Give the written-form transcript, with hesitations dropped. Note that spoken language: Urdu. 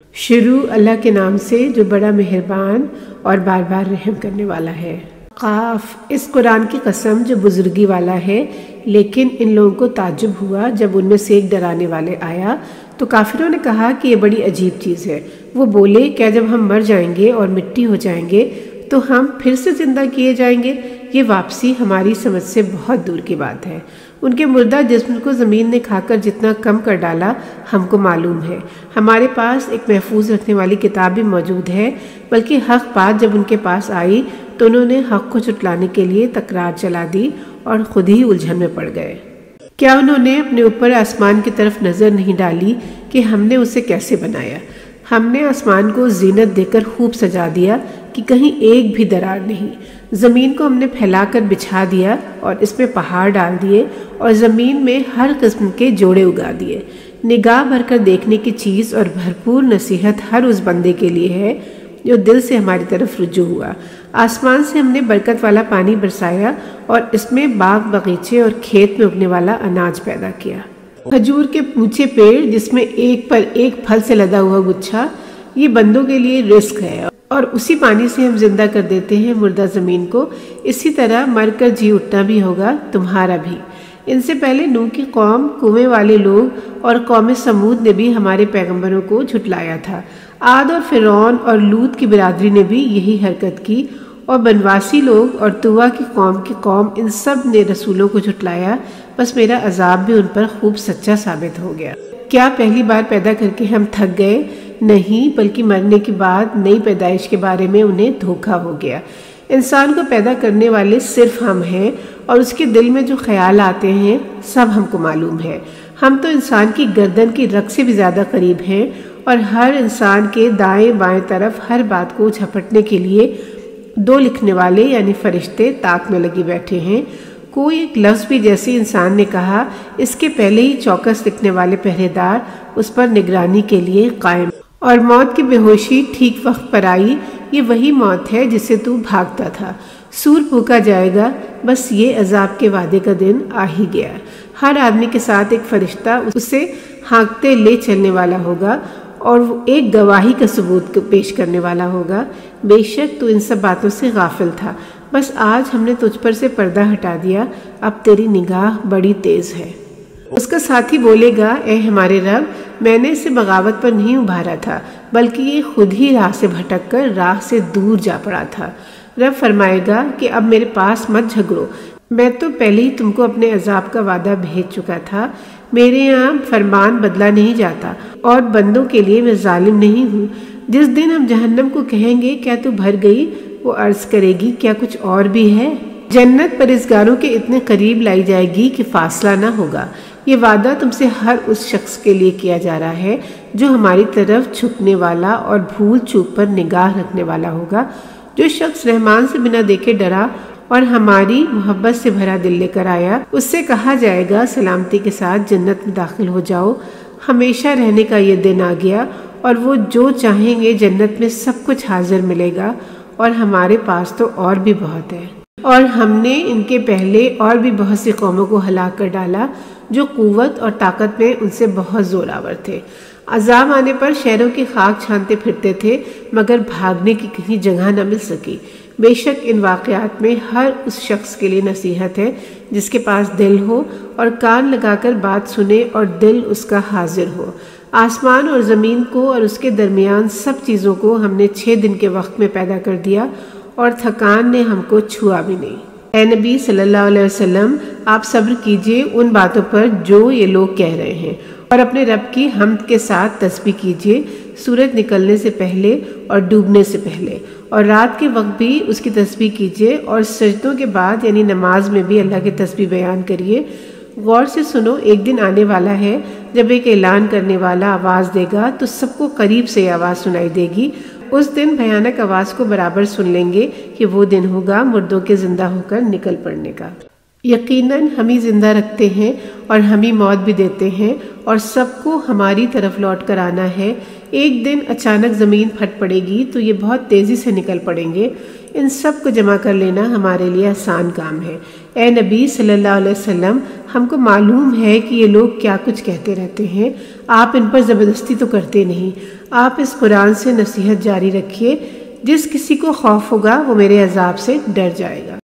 شروع اللہ کے نام سے جو بڑا مہربان اور بار بار رحم کرنے والا ہے۔ قاف، اس قرآن کی قسم جو بزرگی والا ہے۔ لیکن ان لوگوں کو تعجب ہوا جب ان میں سے ایک ڈرانے والے آیا تو کافروں نے کہا کہ یہ بڑی عجیب چیز ہے۔ وہ بولے، کیا جب ہم مر جائیں گے اور مٹی ہو جائیں گے تو ہم پھر سے زندہ کیے جائیں گے؟ یہ واپسی ہماری سمجھ سے بہت دور کی بات ہے۔ ان کے مردہ جسم کو زمین نے کھا کر جتنا کم کر ڈالا ہم کو معلوم ہے۔ ہمارے پاس ایک محفوظ رکھنے والی کتاب بھی موجود ہے، بلکہ حق بات جب ان کے پاس آئی تو انہوں نے حق کو جھٹلانے کے لیے تکرار چلا دی اور خود ہی الجھن میں پڑ گئے۔ کیا انہوں نے اپنے اوپر آسمان کی طرف نظر نہیں ڈالی کہ ہم نے اسے کیسے بنایا؟ ہم نے آسمان کو زینت دے کر خوب سجا دیا کہ کہیں ایک بھی درار نہیں۔ زمین کو ہم نے پھیلا کر بچھا دیا اور اس میں پہاڑ ڈال دیے اور زمین میں ہر قسم کے جوڑے اگا دیے۔ نگاہ بھر کر دیکھنے کی چیز اور بھرپور نصیحت ہر اس بندے کے لیے ہے جو دل سے ہماری طرف رجوع ہوا۔ آسمان سے ہم نے برکت والا پانی برسایا اور اس میں باغ باغیچے اور کھیت میں اگنے والا اناج پیدا کیا۔ کھجور کے اونچے پیڑ جس میں ایک پر ایک پھل سے لدا ہوا گچھا، یہ بندوں کے لیے رزق ہے، اور اسی پانی سے ہم زندہ کر دیتے ہیں مردہ زمین کو۔ اسی طرح مر کر جی اٹھنا بھی ہوگا تمہارا بھی۔ ان سے پہلے نوح کی قوم، کنویں والے لوگ اور قوم سمود نے بھی ہمارے پیغمبروں کو جھٹلایا تھا۔ عاد اور فرعون اور لوط کی برادری نے بھی یہی حرکت کی، اور بنواسی لوگ اور طوع کی قوم ان سب نے رسولوں کو جھٹلایا، بس میرا عذاب بھی ان پر خوب سچا ثابت ہو گیا۔ کیا پہلی بار پیدا کر کے ہم تھک گئے؟ نہیں، بلکہ مرنے کے بعد نئی پیدائش کے بارے میں انہیں دھوکہ ہو گیا۔ انسان کو پیدا کرنے والے صرف ہم ہیں، اور اس کے دل میں جو خیال آتے ہیں سب ہم کو معلوم ہے۔ ہم تو انسان کی گردن کی رگ سے بھی زیادہ قریب ہیں، اور ہر انسان کے دائیں بائیں طرف ہر بات کو جھپٹنے کے لیے دو لکھنے والے یعنی فرشتے طاق میں لگے بیٹھے ہیں۔ کوئی ایک لفظ بھی جیسے انسان نے کہا، اس کے پہلے ہی چوکس لکھنے والے پہرے دار اس پر نگرانی کے لیے قائم۔ اور موت کی بے ہوشی ٹھیک وقت پر آئی، یہ وہی موت ہے جس سے تو بھاگتا تھا۔ سور پھونکا جائے گا، بس یہ عذاب کے وعدے کا دن آ ہی گیا۔ ہر آدمی کے ساتھ ایک فرشتہ اسے ہانکتے لے چلنے والا ہوگا، اور وہ ایک گواہی کا ثبوت پیش کرنے والا ہوگا۔ بے شک تو ان سب باتوں سے غافل تھا، بس آج ہم نے تجھ پر سے پردہ ہٹا دیا، اب تیری نگاہ بڑی تیز ہے۔ اس کا ساتھی بولے گا، اے ہمارے رب، میں نے اسے بغاوت پر نہیں ابھارا تھا، بلکہ یہ خود ہی راہ سے بھٹک کر راہ سے دور جا پڑا تھا۔ رب فرمائے گا کہ اب میرے پاس مت جھگڑو، میں تو پہلے ہی تم کو اپنے عذاب کا وعدہ بھیج چکا تھا۔ میرے یہاں فرمان بدلا نہیں جاتا، اور بندوں کے لیے میں ظالم نہیں ہوں۔ جس دن ہم جہنم کو کہیں گے کیا تو بھر گئی، وہ عرض کرے گی کیا کچھ اور بھی ہے؟ جنت پرہیزگاروں کے اتنے قریب لائی جائے گی کہ فاصلہ نہ ہوگا۔ یہ وعدہ تم سے ہر اس شخص کے لیے کیا جا رہا ہے جو ہماری طرف جھکنے والا اور بھول چوک پر نگاہ رکھنے والا ہوگا۔ جو شخص رحمان سے بنا دیکھے ڈرا اور ہماری محبت سے بھرا دل لے کر آیا، اس سے کہا جائے گا سلامتی کے ساتھ جنت میں داخل ہو جاؤ۔ ہمیشہ رہنے کا یہ دن آ گیا، اور وہ جو چاہیں گے جنت میں سب کچھ حاضر ملے گا، اور ہمارے پاس تو اور بھی بہت ہے۔ اور ہم نے ان کے پہلے اور بھی بہت سی قوموں کو ہلاک کر ڈالا جو قوت اور طاقت میں ان سے بہت زوراور تھے۔ عذاب آنے پر شہروں کی خاک چھانتے پھرتے تھے، مگر بھاگنے کی کہیں جگہ نہ مل سکی۔ بے شک ان واقعات میں ہر اس شخص کے لیے نصیحت ہے جس کے پاس دل ہو اور کان لگا کر بات سنے اور دل اس کا حاضر ہو۔ آسمان اور زمین کو اور اس کے درمیان سب چیزوں کو ہم نے 6 دن کے وقت میں پیدا کر دیا، اور تھکان نے ہم کو چھوا بھی نہیں۔ اے نبی صلی اللہ علیہ وسلم، آپ صبر کیجئے ان باتوں پر جو یہ لوگ کہہ رہے ہیں، اور اپنے رب کی حمد کے ساتھ تسبیح کیجئے، سورج نکلنے سے پہلے اور ڈوبنے سے پہلے، اور رات کے وقت بھی اس کی تسبیح کیجئے، اور سجدوں کے بعد یعنی نماز میں بھی اللہ کی تسبیح بیان کریے۔ غور سے سنو، ایک دن آنے والا ہے جب ایک اعلان کرنے والا آواز دے گا تو سب کو قریب سے یہ آواز سنائی دے گی۔ اس دن بھیانک آواز کو برابر سن لیں گے کہ وہ دن ہوگا مردوں کے زندہ ہو کر نکل پڑنے کا۔ یقیناً ہم ہی زندہ رکھتے ہیں اور ہم ہی موت بھی دیتے ہیں، اور سب کو ہماری طرف لوٹ کر آنا ہے۔ ایک دن اچانک زمین پھٹ پڑے گی تو یہ بہت تیزی سے نکل پڑیں گے۔ ان سب کو جمع کر لینا ہمارے لیے آسان کام ہے۔ اے نبی صلی اللہ علیہ وسلم، ہم کو معلوم ہے کہ یہ لوگ کیا کچھ کہتے رہتے ہیں، آپ ان پر زبردستی تو کرتے نہیں۔ آپ اس قرآن سے نصیحت جاری رکھیے، جس کسی کو خوف ہوگا وہ میرے عذاب سے ڈر جائے گا۔